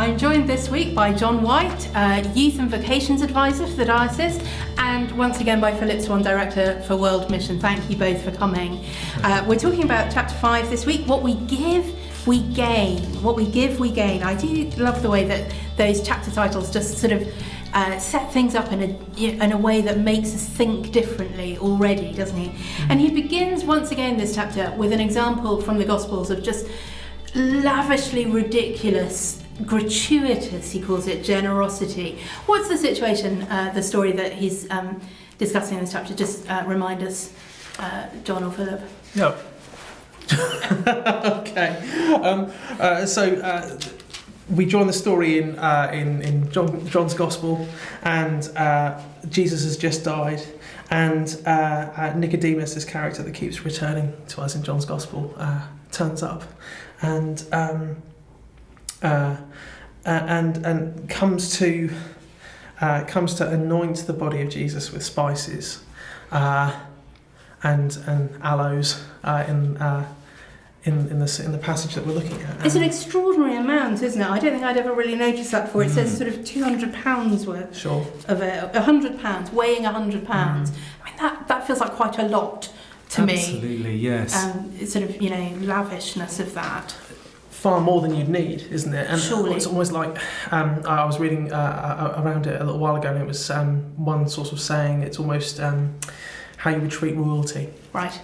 I'm joined this week by John White, Youth and Vocations Advisor for the Diocese, and once again by Philip Swan, Director for World Mission. Thank you both for coming. We're talking about Chapter 5 this week. What we give, we gain. What we give, we gain. I do love the way that those chapter titles just sort of set things up in a way that makes us think differently already, doesn't he? And he begins once again this chapter with an example from the Gospels of just lavishly ridiculous, gratuitous, he calls it, generosity. What's the situation, the story that he's discussing in this chapter? Just remind us, John or Philip. No. Okay. So we join the story in John's Gospel, and Jesus has just died, and Nicodemus, this character that keeps returning to us in John's Gospel, turns up, and comes to anoint the body of Jesus with spices and aloes in the passage that we're looking at. It's an extraordinary amount, isn't it? I don't think I'd ever really noticed that before. It says sort of £200 worth of it, £100, weighing £100. I mean, that feels like quite a lot to me. Absolutely, yes. It's sort of, lavishness of that. Far more than you'd need, isn't it? And surely. It's almost like, I was reading around it a little while ago, and it was one sort of saying, it's almost how you would treat royalty. Right.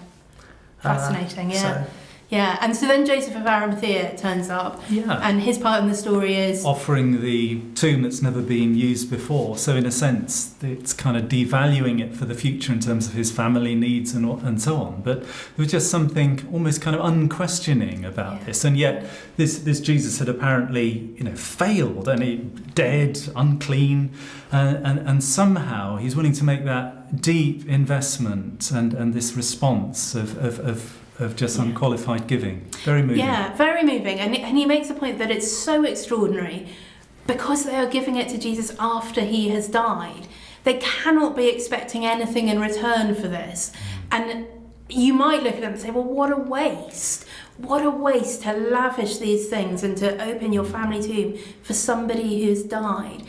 Fascinating, yeah. So. Yeah, and so then Joseph of Arimathea turns up, and his part in the story is offering the tomb that's never been used before. So in a sense, it's kind of devaluing it for the future in terms of his family needs and so on. But there was just something almost kind of unquestioning about this, and yet this Jesus had apparently failed, and he dead, unclean, and somehow he's willing to make that deep investment and this response of just unqualified giving. Very moving. Yeah, very moving. And he makes the point that it's so extraordinary because they are giving it to Jesus after he has died. They cannot be expecting anything in return for this. And you might look at them and say, well, what a waste. What a waste to lavish these things and to open your family tomb for somebody who's died.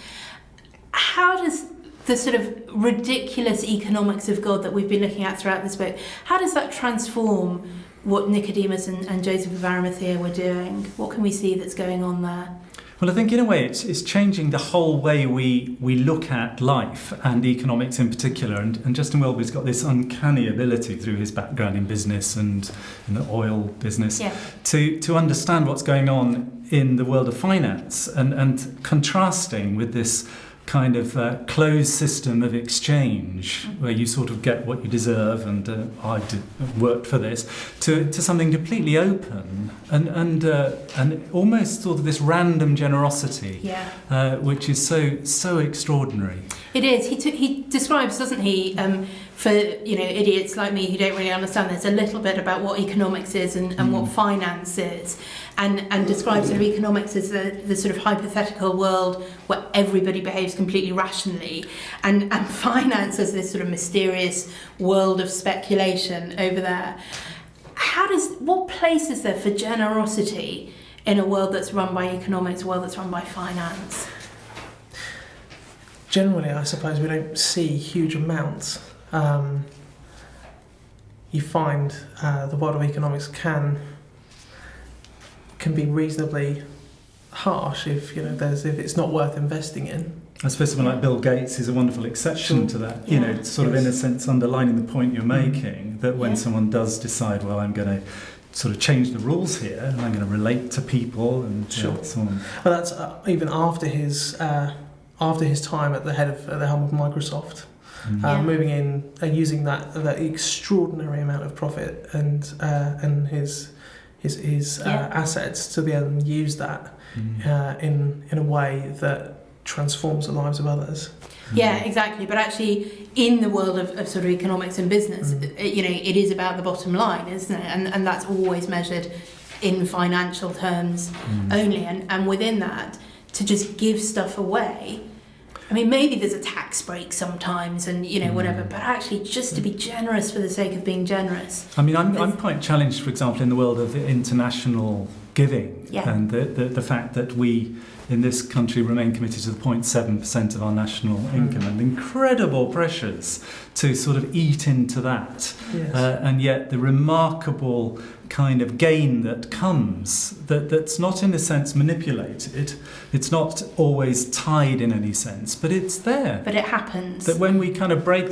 How does the sort of ridiculous economics of God that we've been looking at throughout this book, how does that transform what Nicodemus and Joseph of Arimathea were doing? What can we see that's going on there? Well, I think in a way it's changing the whole way we look at life and economics in particular. And Justin Welby's got this uncanny ability through his background in business and in the oil business to understand what's going on in the world of finance and contrasting with this kind of closed system of exchange where you sort of get what you deserve and I worked for this to something completely open and almost sort of this random generosity which is so extraordinary. It is. He describes, doesn't he, for idiots like me who don't really understand this, a little bit about what economics is and what finance is, and describes sort of economics as the sort of hypothetical world where everybody behaves completely rationally, and finance as this sort of mysterious world of speculation over there. What place is there for generosity in a world that's run by economics, a world that's run by finance? Generally, I suppose we don't see huge amounts. You find the world of economics can be reasonably harsh if it's not worth investing in. I suppose someone like Bill Gates is a wonderful exception to that. It's sort of in a sense underlining the point you're making that when someone does decide, well, I'm going to sort of change the rules here and I'm going to relate to people and so on. Well, that's even after his time at the helm of Microsoft. Moving in and using that extraordinary amount of profit and his assets to be able to use that in a way that transforms the lives of others. Yeah, exactly. But actually, in the world of sort of economics and business, it is about the bottom line, isn't it? And that's always measured in financial terms only. And within that, to just give stuff away. I mean, maybe there's a tax break sometimes and, whatever, but actually just to be generous for the sake of being generous. I mean, I'm quite challenged, for example, in the world of international giving and the fact that we in this country remain committed to the 0.7% of our national income, and incredible pressures to sort of eat into that. Yes. And yet the remarkable kind of gain that comes, that's not in a sense manipulated, it's not always tied in any sense, but it's there. But it happens. That when we kind of break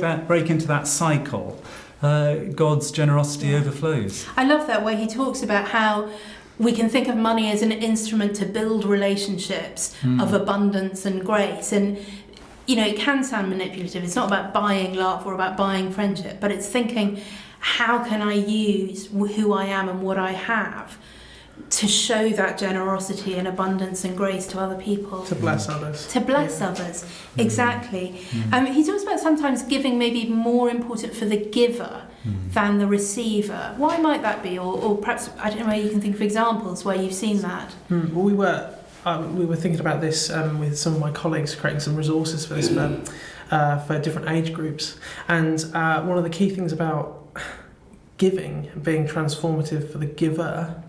into that cycle, God's generosity overflows. I love that, where he talks about how we can think of money as an instrument to build relationships of abundance and grace. And, you know, it can sound manipulative. It's not about buying love or about buying friendship, but it's thinking, how can I use who I am and what I have to show that generosity and abundance and grace to other people? To bless others. To bless others, exactly. He talks about sometimes giving maybe more important for the giver than the receiver. Why might that be? Or perhaps, I don't know, you can think of examples where you've seen that. Well, we were thinking about this with some of my colleagues, creating some resources for this for different age groups. And one of the key things about giving being transformative for the giver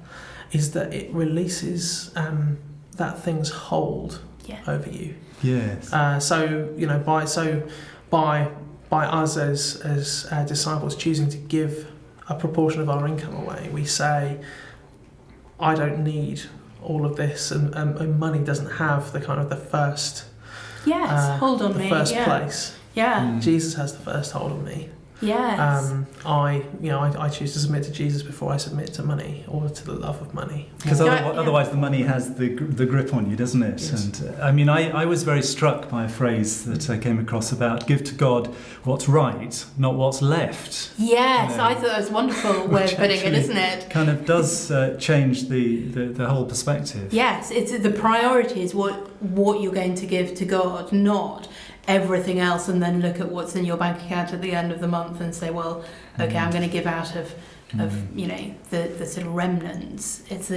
is that it releases that thing's hold over you. Yes. So you know, by us as disciples choosing to give a proportion of our income away, we say, I don't need all of this, and money doesn't have the kind of the first hold on the me. first place. Yeah. Jesus has the first hold on me. Yes. I choose to submit to Jesus before I submit to money or to the love of money. Because otherwise the money has the grip on you, doesn't it? Yes. And I mean, I was very struck by a phrase that I came across about give to God what's right, not what's left. Yes, I thought that was a wonderful way of putting it, isn't it? Kind of does change the whole perspective. Yes, it's the priority is what you're going to give to God, not everything else, and then look at what's in your bank account at the end of the month and say, well, okay, I'm going to give out of you know, the sort of remnants. It's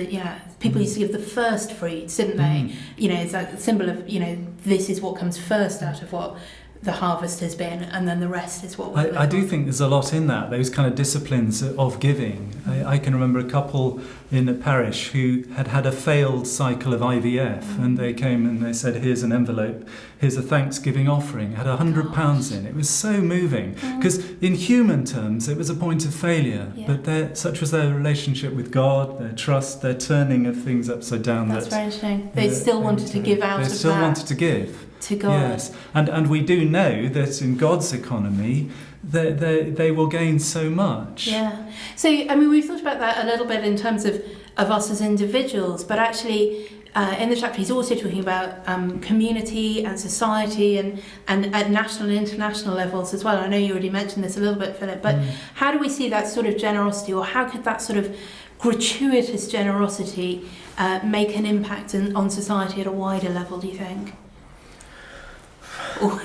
people used to give the first fruits, didn't they? You know, it's that symbol of, you know, this is what comes first out of what the harvest has been, and then the rest is what we'll I do think there's a lot in that, those kind of disciplines of giving. I can remember a couple in a parish who had a failed cycle of IVF, and they came and they said, here's an envelope, here's a Thanksgiving offering, it had £100 in. It was so moving, because in human terms it was a point of failure, but such was their relationship with God, their trust, their turning of things upside down. That's very interesting. They still wanted to give out of that. They still wanted to give. To God. Yes, and we do know that in God's economy, they will gain so much. Yeah. So, I mean, we've thought about that a little bit in terms of us as individuals, but actually in the chapter he's also talking about community and society and at national and international levels as well. I know you already mentioned this a little bit, Philip, but how do we see that sort of generosity, or how could that sort of gratuitous generosity make an impact on society at a wider level, do you think? Well,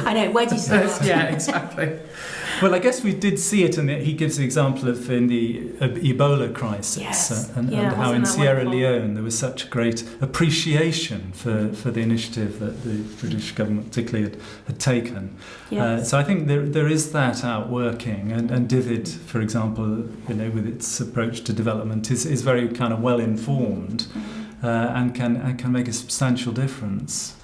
I know, where do you start? Yeah, exactly. Well, I guess we did see it, and he gives the example of in the Ebola crisis, and how in Sierra Leone there was such great appreciation for the initiative that the British government particularly had taken. Yes. So I think there is that outworking, and Divid, for example, you know, with its approach to development, is very kind of well informed, and can make a substantial difference.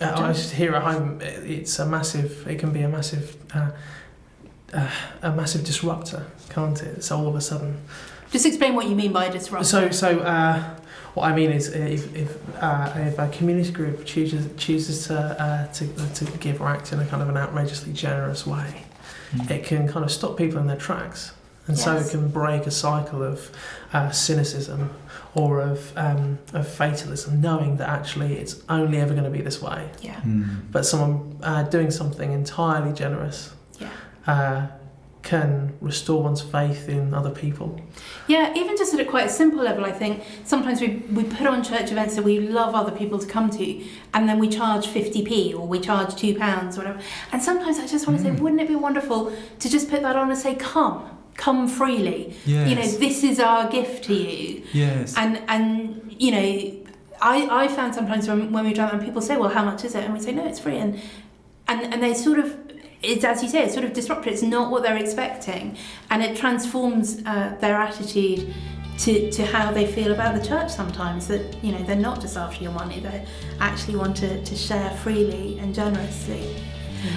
I just hear at home, it's a massive. It can be a massive disruptor, can't it? So all of a sudden, just explain what you mean by disruptor. So what I mean is, if a community group chooses to give or act in a kind of an outrageously generous way, it can kind of stop people in their tracks, and so it can break a cycle of cynicism or of fatalism, knowing that actually it's only ever going to be this way. Yeah. But someone doing something entirely generous can restore one's faith in other people. Yeah, even just at a quite simple level, I think sometimes we put on church events that we love other people to come to, and then we charge 50p or we charge £2 or whatever. And sometimes I just want to say, wouldn't it be wonderful to just put that on and say, come freely. Yes. You know, this is our gift to you. Yes. And you know, I found sometimes when we've done that, and people say, well, how much is it? And we say, no, it's free. And they sort of, it's, as you say, it's sort of disruptive. It's not what they're expecting. And it transforms their attitude to how they feel about the church sometimes, that they're not just after your money, they actually want to share freely and generously.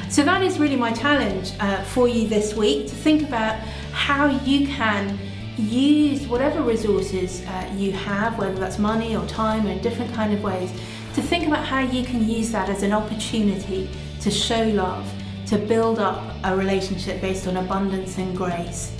So that is really my challenge for you this week, to think about how you can use whatever resources you have, whether that's money or time or in different kind of ways, to think about how you can use that as an opportunity to show love, to build up a relationship based on abundance and grace,